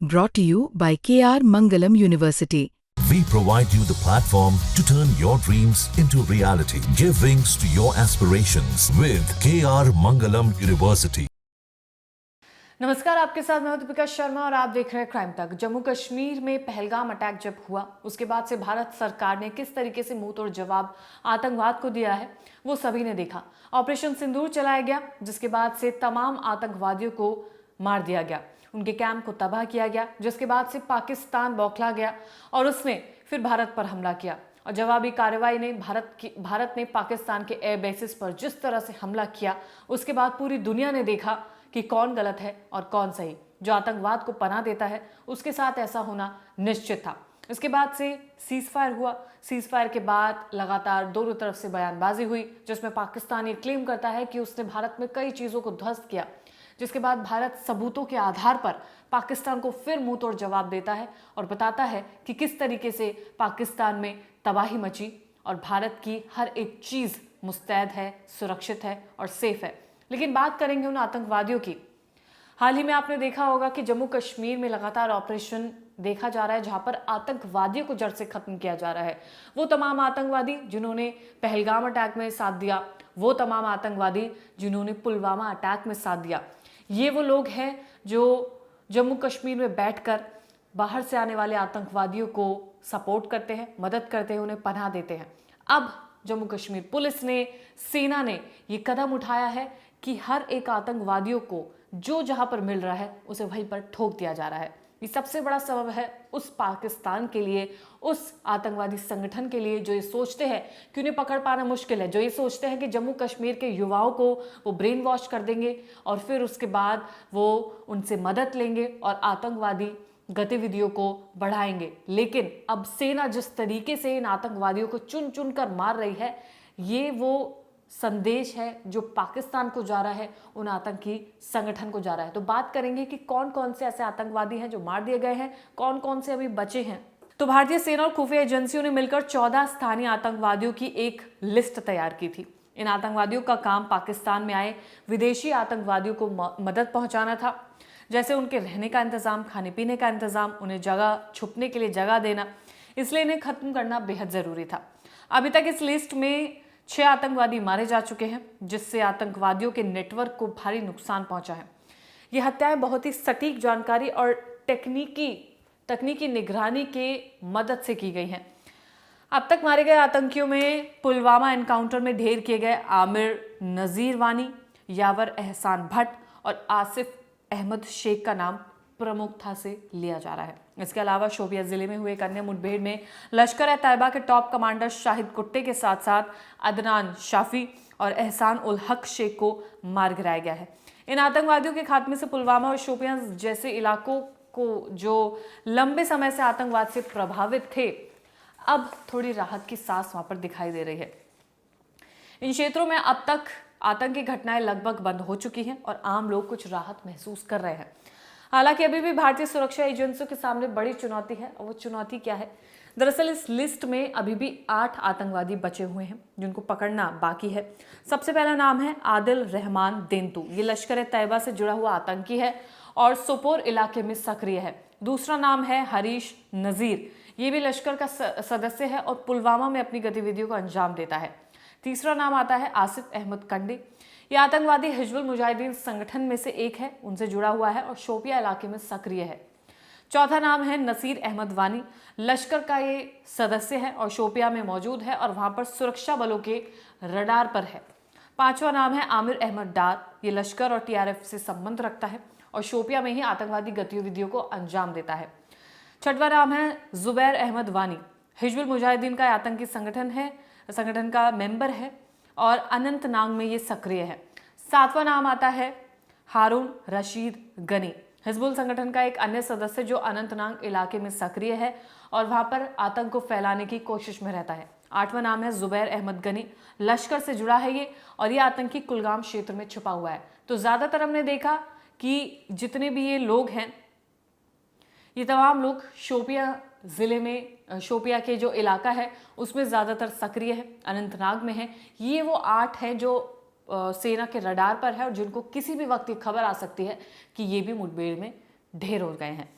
Brought to you by KR Mangalam University. We provide you the platform to turn your dreams into reality. Give wings to your aspirations with KR Mangalam University. नमस्कार, आपके साथ मैं हूं दीपिका शर्मा और आप देख रहे हैं क्राइम तक। जम्मू कश्मीर में पहलगाम अटैक जब हुआ उसके बाद से भारत सरकार ने किस तरीके से मुंह तोड़ जवाब आतंकवाद को दिया है वो सभी ने देखा। ऑपरेशन सिंदूर चलाया गया जिसके बाद से तमाम आतंकवादियों को मार दिया गया, उनके कैंप को तबाह किया गया, जिसके बाद से पाकिस्तान बौखला गया और उसने फिर भारत पर हमला किया। और जवाबी कार्रवाई ने भारत ने पाकिस्तान के एयर बेसिस पर जिस तरह से हमला किया उसके बाद पूरी दुनिया ने देखा कि कौन गलत है और कौन सही। जो आतंकवाद को पनाह देता है उसके साथ ऐसा होना निश्चित था। इसके बाद से सीज फायर हुआ। सीज फायर के बाद लगातार दोनों तरफ से बयानबाजी हुई जिसमें पाकिस्तान ये क्लेम करता है कि उसने भारत में कई चीज़ों को ध्वस्त किया, जिसके बाद भारत सबूतों के आधार पर पाकिस्तान को फिर मुंह तोड़ जवाब देता है और बताता है कि किस तरीके से पाकिस्तान में तबाही मची और भारत की हर एक चीज़ मुस्तैद है, सुरक्षित है और सेफ है। लेकिन बात करेंगे उन आतंकवादियों की। हाल ही में आपने देखा होगा कि जम्मू कश्मीर में लगातार ऑपरेशन देखा जा रहा है जहां पर आतंकवादियों को जड़ से खत्म किया जा रहा है। वो तमाम आतंकवादी जिन्होंने पहलगाम अटैक में साथ दिया, वो तमाम आतंकवादी जिन्होंने पुलवामा अटैक में साथ दिया, ये वो लोग हैं जो जम्मू कश्मीर में बैठकर बाहर से आने वाले आतंकवादियों को सपोर्ट करते हैं, मदद करते हैं, उन्हें पनाह देते हैं। अब जम्मू कश्मीर पुलिस ने, सेना ने ये कदम उठाया है कि हर एक आतंकवादियों को जो जहां पर मिल रहा है उसे वहीं पर ठोक दिया जा रहा है। ये सबसे बड़ा सबब है उस पाकिस्तान के लिए, उस आतंकवादी संगठन के लिए जो ये सोचते हैं कि उन्हें पकड़ पाना मुश्किल है, जो ये सोचते हैं कि जम्मू कश्मीर के युवाओं को वो ब्रेन वॉश कर देंगे और फिर उसके बाद वो उनसे मदद लेंगे और आतंकवादी गतिविधियों को बढ़ाएंगे। लेकिन अब सेना जिस तरीके से इन आतंकवादियों को चुन चुन कर मार रही है, ये वो संदेश है जो पाकिस्तान को जा रहा है, उन आतंकी संगठन को जा रहा है। तो बात करेंगे कि कौन कौन से ऐसे आतंकवादी हैं जो मार दिए गए हैं, कौन कौन से अभी बचे हैं। तो भारतीय सेना और खुफिया एजेंसियों ने मिलकर 14 स्थानीय आतंकवादियों की एक लिस्ट तैयार की थी। इन आतंकवादियों का काम पाकिस्तान में आए विदेशी आतंकवादियों को मदद पहुंचाना था, जैसे उनके रहने का इंतजाम, खाने पीने का इंतजाम, उन्हें जगह छुपने के लिए जगह देना। इसलिए इन्हें खत्म करना बेहद जरूरी था। अभी तक इस लिस्ट में 6 आतंकवादी मारे जा चुके हैं, जिससे आतंकवादियों के नेटवर्क को भारी नुकसान पहुंचा है। ये हत्याएं बहुत ही सटीक जानकारी और तकनीकी निगरानी के मदद से की गई हैं। अब तक मारे गए आतंकियों में पुलवामा एनकाउंटर में ढेर किए गए आमिर नजीर वानी, यावर एहसान भट्ट और आसिफ अहमद शेख का नाम प्रमुखता से लिया जा रहा है। इसके अलावा शोपिया जिले में हुए एक अन्य मुठभेड़ में लश्कर-ए-तैयबा के टॉप कमांडर शाहिद कुट्टे के साथ साथ अदनान शाफी और एहसान उल हक शेख को मार गिराया गया है। इन आतंकवादियों के खात्मे से पुलवामा और शोपिया जैसे इलाकों को जो लंबे समय से आतंकवाद से प्रभावित थे, अब थोड़ी राहत की सांस वहां पर दिखाई दे रही है। इन क्षेत्रों में अब तक आतंकी घटनाएं लगभग बंद हो चुकी हैं और आम लोग कुछ राहत महसूस कर रहे हैं। हालांकि अभी भी भारतीय सुरक्षा एजेंसियों के सामने बड़ी चुनौती है, और वो चुनौती क्या है? दरअसल इस लिस्ट में अभी भी 8 आतंकवादी बचे हुए हैं जिनको पकड़ना बाकी है। सबसे पहला नाम है आदिल रहमान देंतू। ये लश्कर-ए-तैयबा से जुड़ा हुआ आतंकी है और सोपोर इलाके में सक्रिय है। दूसरा नाम है हरीश नजीर। ये भी लश्कर का सदस्य है और पुलवामा में अपनी गतिविधियों को अंजाम देता है। तीसरा नाम आता है आसिफ अहमद कंडे। यह आतंकवादी हिजबुल मुजाहिदीन संगठन में से एक है, उनसे जुड़ा हुआ है और शोपिया इलाके में सक्रिय है। चौथा नाम है नसीर अहमद वानी। लश्कर का ये सदस्य है और शोपिया में मौजूद है और वहां पर सुरक्षा बलों के रडार पर है। पांचवा नाम है आमिर अहमद डार। ये लश्कर और TRF से संबंध रखता है और शोपिया में ही आतंकवादी गतिविधियों को अंजाम देता है। छठवां नाम है जुबैर अहमद वानी। हिजबुल मुजाहिदीन का आतंकी संगठन का मेंबर है और अनंतनाग में ये सक्रिय है। सातवां नाम आता है हारून रशीद गनी। हिजबुल संगठन का एक अन्य सदस्य जो अनंतनाग इलाके में सक्रिय है और वहां पर आतंक को फैलाने की कोशिश में रहता है। आठवां नाम है जुबैर अहमद गनी। लश्कर से जुड़ा है ये और ये आतंकी कुलगाम क्षेत्र में छुपा हुआ है। तो ज्यादातर हमने देखा कि जितने भी ये लोग हैं, ये तमाम लोग शोपिया जिले में, शोपिया के जो इलाका है उसमें ज़्यादातर सक्रिय है, अनंतनाग में है। ये वो 8 हैं जो सेना के रडार पर है और जिनको किसी भी वक्त ये खबर आ सकती है कि ये भी मुठभेड़ में ढेर हो गए हैं।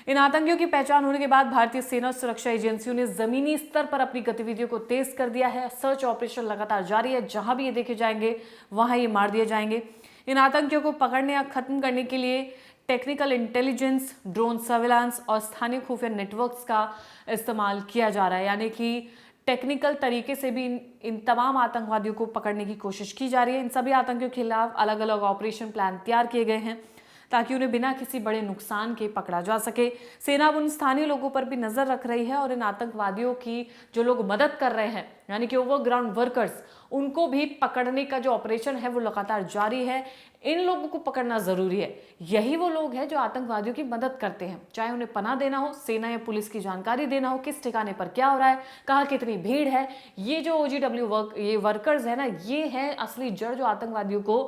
इन आतंकियों की पहचान होने के बाद भारतीय सेना और सुरक्षा एजेंसियों ने जमीनी स्तर पर अपनी गतिविधियों को तेज कर दिया है। सर्च ऑपरेशन लगातार जारी है, जहां भी ये देखे जाएंगे वहां ये मार दिए जाएंगे। इन आतंकियों को पकड़ने या खत्म करने के लिए टेक्निकल इंटेलिजेंस, ड्रोन सर्विलांस और स्थानीय खुफिया नेटवर्क्स का इस्तेमाल किया जा रहा है। यानी कि टेक्निकल तरीके से भी इन तमाम आतंकवादियों को पकड़ने की कोशिश की जा रही है। इन सभी आतंकियों के खिलाफ अलग अलग ऑपरेशन प्लान तैयार किए गए हैं ताकि उन्हें बिना किसी बड़े नुकसान के पकड़ा जा सके। सेना अब उन स्थानीय लोगों पर भी नजर रख रही है और इन आतंकवादियों की जो लोग मदद कर रहे हैं, यानी कि ओवरग्राउंड वर्कर्स, उनको भी पकड़ने का जो ऑपरेशन है वो लगातार जारी है। इन लोगों को पकड़ना जरूरी है। यही वो लोग हैं जो आतंकवादियों की मदद करते हैं, चाहे उन्हें पनाह देना हो, सेना या पुलिस की जानकारी देना हो, किस ठिकाने पर क्या हो रहा है, कहाँ कितनी भीड़ है। ये जो OGW ये वर्कर्स है ना, ये है असली जड़ जो आतंकवादियों को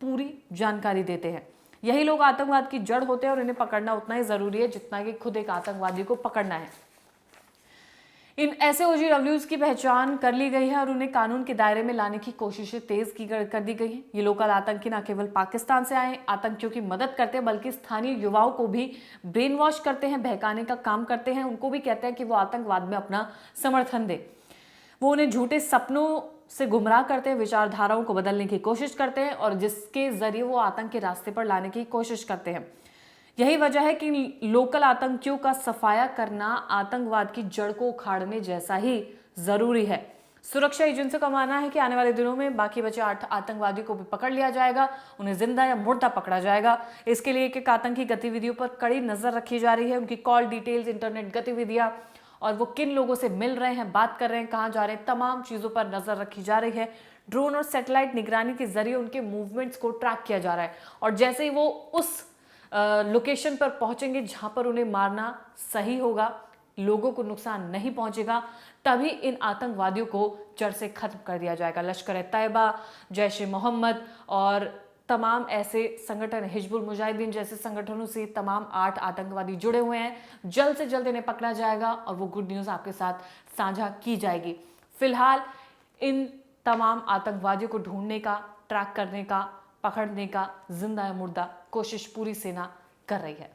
पूरी जानकारी देते हैं। यही लोग आतंकवाद की जड़ होते हैं और इन्हें पकड़ना उतना ही जरूरी है जितना कि खुद एक आतंकवादी को पकड़ना है। इन ऐसे OGWs की पहचान कर ली गई है और उन्हें कानून के दायरे में लाने की कोशिशें तेज कर दी गई हैं। ये लोकल आतंकी न केवल पाकिस्तान से आए आतंकियों की मदद करते हैं, बल्कि स्थानीय युवाओं को भी ब्रेन वॉश करते हैं, बहकाने का काम करते हैं। उनको भी कहते हैं कि वो आतंकवाद में अपना समर्थन दे। वो उन्हें झूठे सपनों से गुमराह करते हैं, विचारधाराओं को बदलने की कोशिश करते हैं और जिसके जरिए वो आतंक के रास्ते पर लाने की कोशिश करते हैं। यही वजह है कि लोकल आतंकियों का सफाया करना आतंकवाद की जड़ को उखाड़ने जैसा ही जरूरी है। सुरक्षा एजेंसियों का मानना है कि आने वाले दिनों में बाकी बचे 8 आतंकवादियों को भी पकड़ लिया जाएगा, उन्हें जिंदा या मुर्दा पकड़ा जाएगा। इसके लिए एक आतंकी गतिविधियों पर कड़ी नजर रखी जा रही है, उनकी कॉल डिटेल्स, इंटरनेट गतिविधियां और वो किन लोगों से मिल रहे हैं, बात कर रहे हैं, कहाँ जा रहे हैं, तमाम चीजों पर नजर रखी जा रही है। ड्रोन और सैटेलाइट निगरानी के जरिए उनके मूवमेंट्स को ट्रैक किया जा रहा है और जैसे ही वो उस लोकेशन पर पहुंचेंगे जहां पर उन्हें मारना सही होगा, लोगों को नुकसान नहीं पहुंचेगा, तभी इन आतंकवादियों को जड़ से खत्म कर दिया जाएगा। लश्कर-ए-तैयबा, जैश-ए-मोहम्मद और तमाम ऐसे संगठन, हिजबुल मुजाहिदीन जैसे संगठनों से तमाम 8 आतंकवादी जुड़े हुए हैं। जल्द से जल्द इन्हें पकड़ा जाएगा और वो गुड न्यूज़ आपके साथ साझा की जाएगी। फिलहाल इन तमाम आतंकवादियों को ढूंढने का, ट्रैक करने का, पकड़ने का जिंदा या मुर्दा कोशिश पूरी सेना कर रही है।